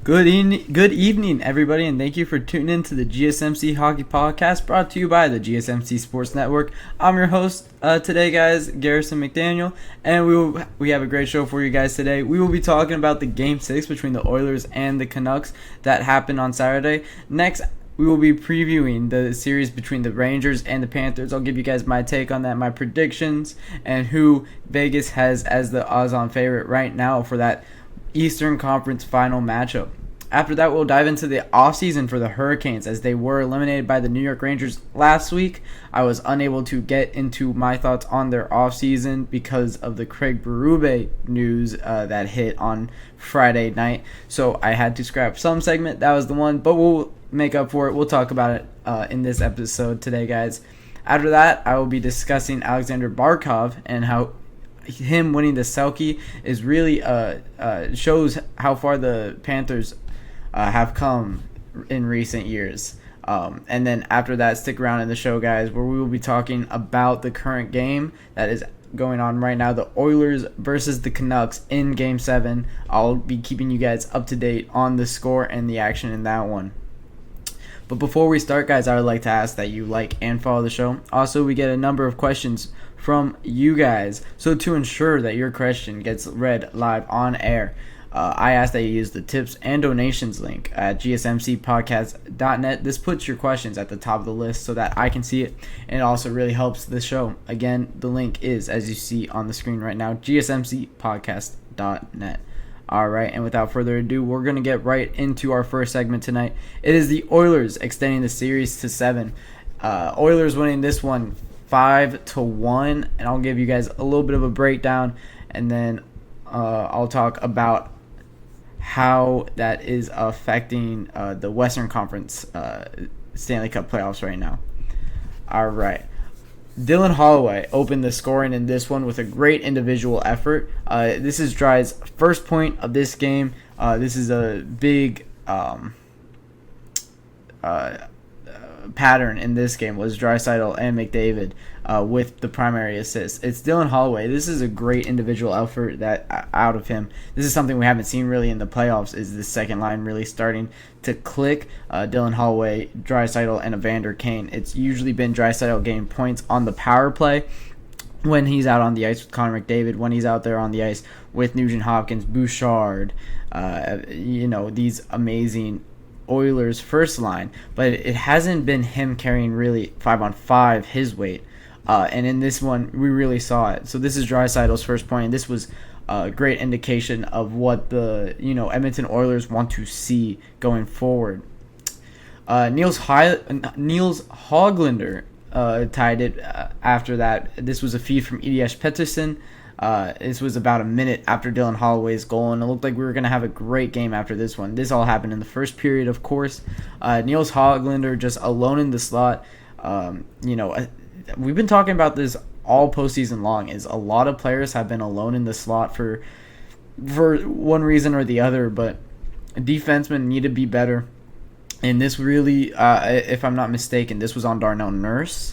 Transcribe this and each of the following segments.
Good evening, everybody, and thank you for tuning in to the GSMC Hockey Podcast, brought to you by the GSMC Sports Network. I'm your host today, guys, Garrison McDaniel, and we have a great show for you guys today. We will be talking about the Game 6 between the Oilers and the Canucks that happened on Saturday. Next, we will be previewing the series between the Rangers and the Panthers. I'll give you guys my take on that, my predictions, and who Vegas has as the odds-on favorite right now for that Eastern Conference final matchup. After that, we'll dive into the offseason for the Hurricanes as they were eliminated by the New York Rangers last week. I was unable to get into my thoughts on their offseason because of the Craig Berube news that hit on Friday night. So I had to scrap some segment. That was the one, but we'll make up for it. We'll talk about it in this episode today, guys. After that, I will be discussing Alexander Barkov and how him winning the Selke is really shows how far the Panthers have come in recent years. And then after that, stick around in the show, guys, where we will be talking about the current game that is going on right now, the Oilers versus the Canucks in Game 7. I'll be keeping you guys up to date on the score and the action in that one. But before we start, guys, I would like to ask that you like and follow the show. Also, we get a number of questions from you guys. So to ensure that your question gets read live on air, I ask that you use the tips and donations link at GSMCpodcast.net. This puts your questions at the top of the list so that I can see it, and it also really helps the show. Again, the link is, as you see on the screen right now, GSMCpodcast.net. All right, and without further ado, we're going to get right into our first segment tonight. It is the Oilers extending the series to 7. Oilers winning this one 5-1, and I'll give you guys a little bit of a breakdown, and then I'll talk about how that is affecting the Western Conference Stanley Cup playoffs right now. All right. Dylan Holloway opened the scoring in this one with a great individual effort. This is Dry's first point of this game. This is a big pattern in this game was Draisaitl and McDavid with the primary assist. It's Dylan Holloway. This is a great individual effort that out of him. This is something we haven't seen really in the playoffs, is the second line really starting to click. Dylan Holloway, Draisaitl, and Evander Kane. It's usually been Draisaitl getting points on the power play when he's out on the ice with Connor McDavid, when he's out there on the ice with Nugent Hopkins, Bouchard, these amazing Oilers first line, but it hasn't been him carrying really 5-on-5 his weight, and in this one we really saw it. So this is Draisaitl's first point, and this was a great indication of what the Edmonton Oilers want to see going forward. Niels Höglander tied it after that. This was a feed from Elias Pettersson. This was about a minute after Dylan Holloway's goal, and it looked like we were going to have a great game after this one. This all happened in the first period, of course. Niels Höglander just alone in the slot. We've been talking about this all postseason long, is a lot of players have been alone in the slot for one reason or the other, but defensemen need to be better. And this really, if I'm not mistaken, this was on Darnell Nurse,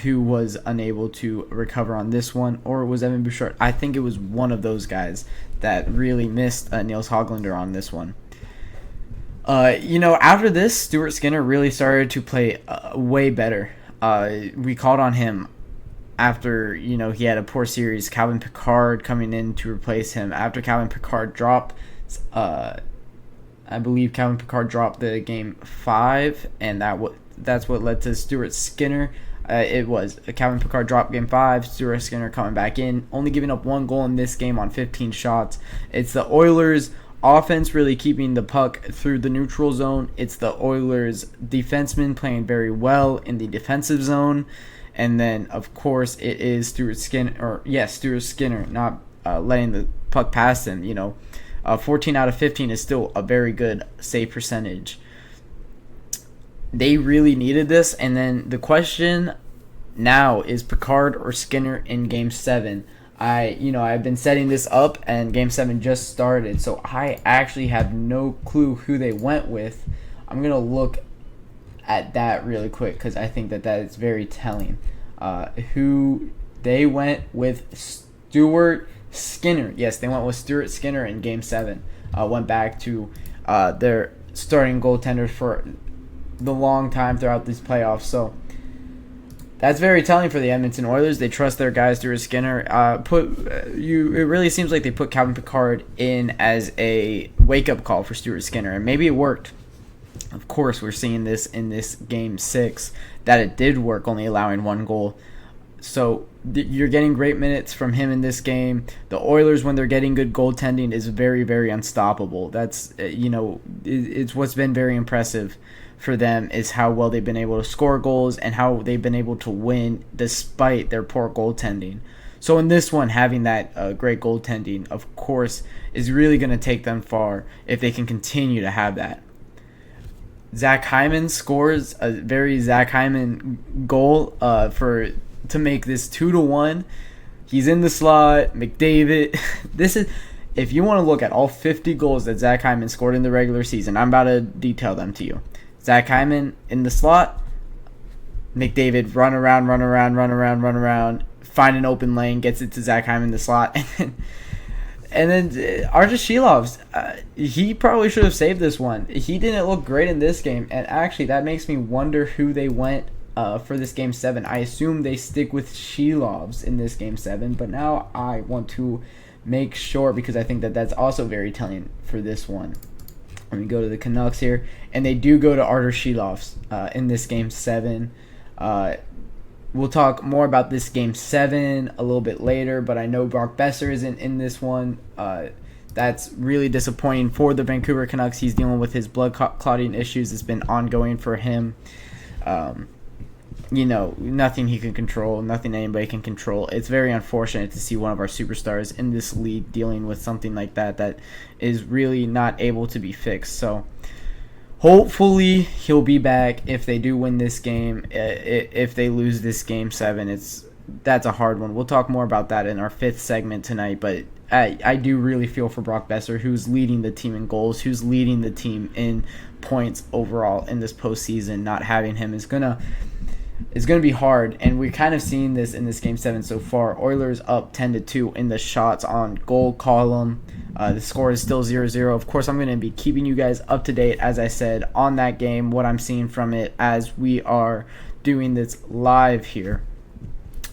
who was unable to recover on this one, or it was Evan Bouchard. I think it was one of those guys that really missed Niels Höglander on this one. After this, Stuart Skinner really started to play way better. We called on him after, he had a poor series. Calvin Pickard coming in to replace him. After Calvin Pickard dropped, I believe Calvin Pickard dropped the game 5, and that's what led to Stuart Skinner. It was Calvin Pickard dropped game 5, Stuart Skinner coming back in, only giving up 1 goal in this game on 15 shots. It's the Oilers' offense really keeping the puck through the neutral zone. It's the Oilers' defensemen playing very well in the defensive zone. And then, of course, it is Stuart Skinner, not letting the puck pass him. 14 out of 15 is still a very good save percentage. They really needed this, and then the question now is Pickard or Skinner in Game 7. I've been setting this up, and Game 7 just started, so I actually have no clue who they went with. I'm going to look at that really quick because I think that is very telling. Who they went with Stuart Skinner. Yes, they went with Stuart Skinner in Game 7. Went back to their starting goaltender for the long time throughout these playoffs. So that's very telling for the Edmonton Oilers. They trust their guys through Skinner. It really seems like they put Calvin Pickard in as a wake-up call for Stuart Skinner, and maybe it worked. Of course, we're seeing this in this Game 6, that it did work, only allowing 1 goal. So you're getting great minutes from him in this game. The Oilers, when they're getting good goaltending, is very, very unstoppable. That's, it's what's been very impressive for them, is how well they've been able to score goals and how they've been able to win despite their poor goaltending. So in this one, having that great goaltending, of course, is really going to take them far if they can continue to have that. Zach Hyman scores a very Zach Hyman goal to make this 2-1. He's in the slot. McDavid. This is, if you want to look at all 50 goals that Zach Hyman scored in the regular season, I'm about to detail them to you. Zach Hyman in the slot. McDavid run around, find an open lane, gets it to Zach Hyman in the slot, and then Artur Shilov's, he probably should have saved this one. He didn't look great in this game, and actually that makes me wonder who they went for this Game 7. I assume they stick with Shilov's in this Game 7, but now I want to make sure, because I think that that's also very telling for this one. Let me go to the Canucks here, and they do go to Artur Shilov's in this Game 7. We'll talk more about this Game 7 a little bit later, but I know Brock Besser isn't in this one. That's really disappointing for the Vancouver Canucks. He's dealing with his blood clotting issues. It's been ongoing for him. Nothing he can control, nothing anybody can control. It's very unfortunate to see one of our superstars in this league dealing with something like that is really not able to be fixed. So hopefully he'll be back if they do win this game. If they lose this Game 7, that's a hard one. We'll talk more about that in our 5th segment tonight, but I do really feel for Brock Besser, who's leading the team in goals, who's leading the team in points overall in this postseason. Not having him is gonna be hard, and we're kind of seeing this in this Game 7 so far. Oilers up 10-2 in the shots on goal column. The score is still 0-0. Of course, I'm going to be keeping you guys up to date, as I said, on that game, what I'm seeing from it as we are doing this live here.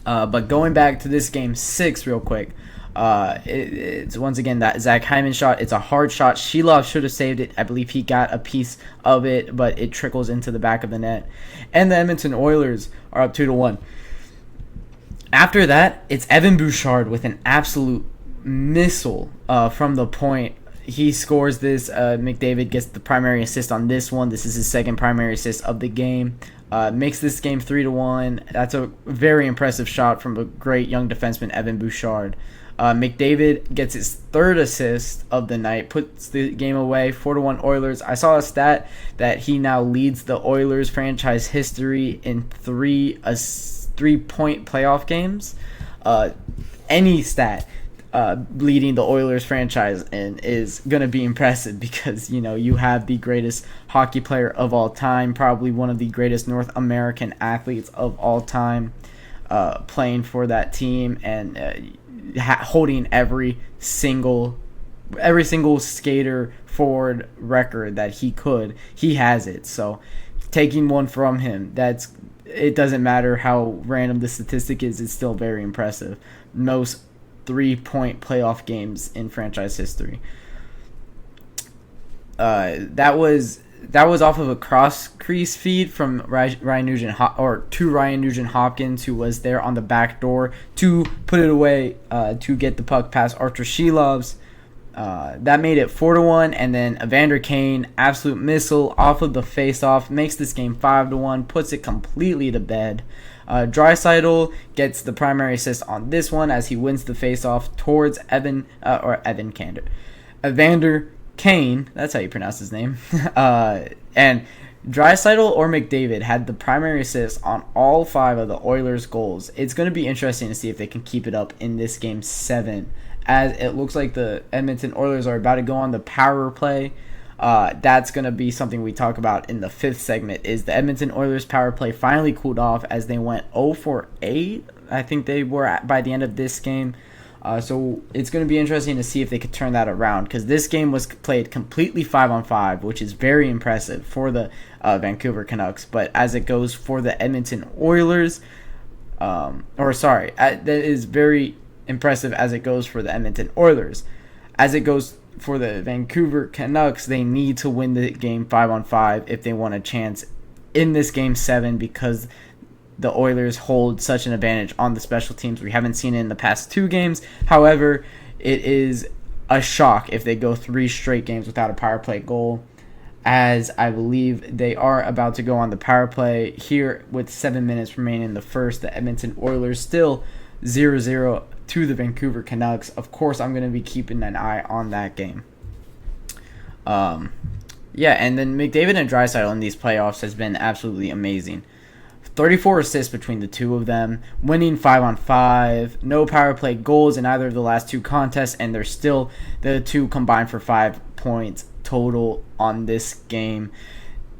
But going back to this Game 6 real quick, it's once again that Zach Hyman shot. It's a hard shot. Shilov should have saved it. I believe he got a piece of it, but it trickles into the back of the net. And the Edmonton Oilers are up 2-1. After that, it's Evan Bouchard with an absolute missile from the point. He scores this. McDavid gets the primary assist on this one. This is his second primary assist of the game. Makes this game 3-1. That's a very impressive shot from a great young defenseman, Evan Bouchard. McDavid gets his 3rd assist of the night, puts the game away, 4-1 Oilers. I saw a stat that he now leads the Oilers franchise history in 3-point playoff games. Any stat leading the Oilers franchise and is going to be impressive, because you have the greatest hockey player of all time, probably one of the greatest North American athletes of all time, playing for that team and holding every single skater forward record that he has it. So taking one from him, it doesn't matter how random the statistic is, it's still very impressive. Most 3-point playoff games in franchise history. That was off of a cross crease feed from Ryan Nugent Hopkins, who was there on the back door to put it away to get the puck past Artur Shilov's. That made it 4-1, and then Evander Kane, absolute missile off of the face-off, makes this game 5-1, puts it completely to bed. Draisaitl gets the primary assist on this one as he wins the face-off towards Evander Kane, that's how you pronounce his name. And Draisaitl or McDavid had the primary assist on all 5 of the Oilers' goals. It's going to be interesting to see if they can keep it up in this Game 7, as it looks like the Edmonton Oilers are about to go on the power play. That's going to be something we talk about in the 5th segment, is the Edmonton Oilers power play finally cooled off as they went 0 for 8. I think they were by the end of this game. So it's going to be interesting to see if they could turn that around, because this game was played completely 5-on-5, which is very impressive for the Vancouver Canucks. But as it goes for the Edmonton Oilers, that is very impressive as it goes for the Edmonton Oilers. As it goes for the Vancouver Canucks, they need to win the game 5-on-5 if they want a chance in this game 7, because the Oilers hold such an advantage on the special teams. We haven't seen it in the past 2 games. However, it is a shock if they go 3 straight games without a power play goal, as I believe they are about to go on the power play here with 7 minutes remaining in the first. The Edmonton Oilers still 0-0 to the Vancouver Canucks. Of course, I'm going to be keeping an eye on that game. And then McDavid and Draisaitl in these playoffs has been absolutely amazing. 34 assists between the two of them, winning 5-on-5, no power play goals in either of the last 2 contests, and they're still the 2 combined for 5 points total on this game.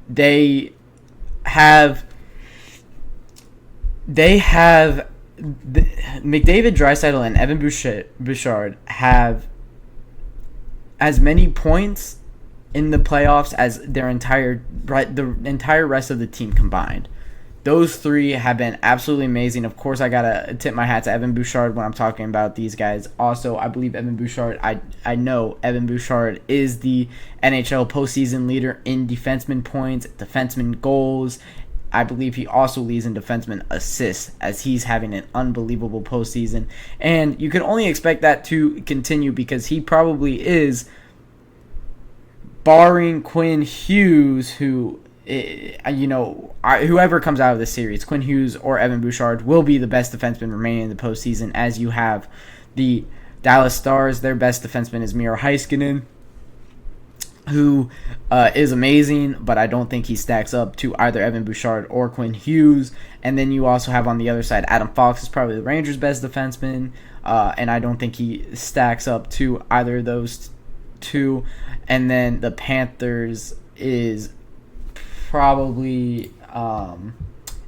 McDavid, Draisaitl, and Evan Bouchard have as many points in the playoffs as the entire rest of the team combined. Those 3 have been absolutely amazing. Of course, I gotta tip my hat to Evan Bouchard when I'm talking about these guys. Also, I believe Evan Bouchard, I know Evan Bouchard is the NHL postseason leader in defenseman points, defenseman goals. I believe he also leads in defenseman assists, as he's having an unbelievable postseason. And you can only expect that to continue, because he probably is, barring Quinn Hughes, whoever comes out of this series, Quinn Hughes or Evan Bouchard will be the best defenseman remaining in the postseason, as you have the Dallas Stars. Their best defenseman is Miro Heiskanen, who is amazing, but I don't think he stacks up to either Evan Bouchard or Quinn Hughes. And then you also have on the other side, Adam Fox is probably the Rangers' best defenseman, and I don't think he stacks up to either of those 2. And then the Panthers is probably Aaron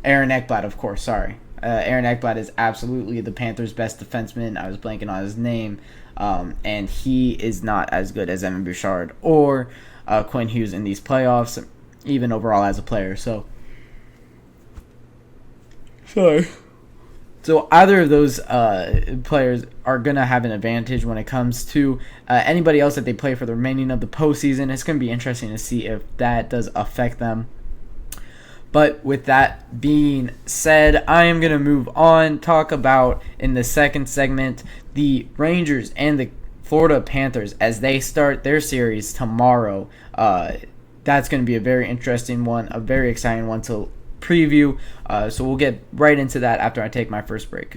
Ekblad, of course. Aaron Ekblad is absolutely the Panthers' best defenseman. I was blanking on his name. And he is not as good as Evan Bouchard or Quinn Hughes in these playoffs, even overall as a player. So either of those players are going to have an advantage when it comes to anybody else that they play for the remaining of the postseason. It's going to be interesting to see if that does affect them. But with that being said, I am going to move on, talk about, in the second segment, the Rangers and the Florida Panthers as they start their series tomorrow. That's going to be a very interesting one, a very exciting one to preview. So we'll get right into that after I take my first break.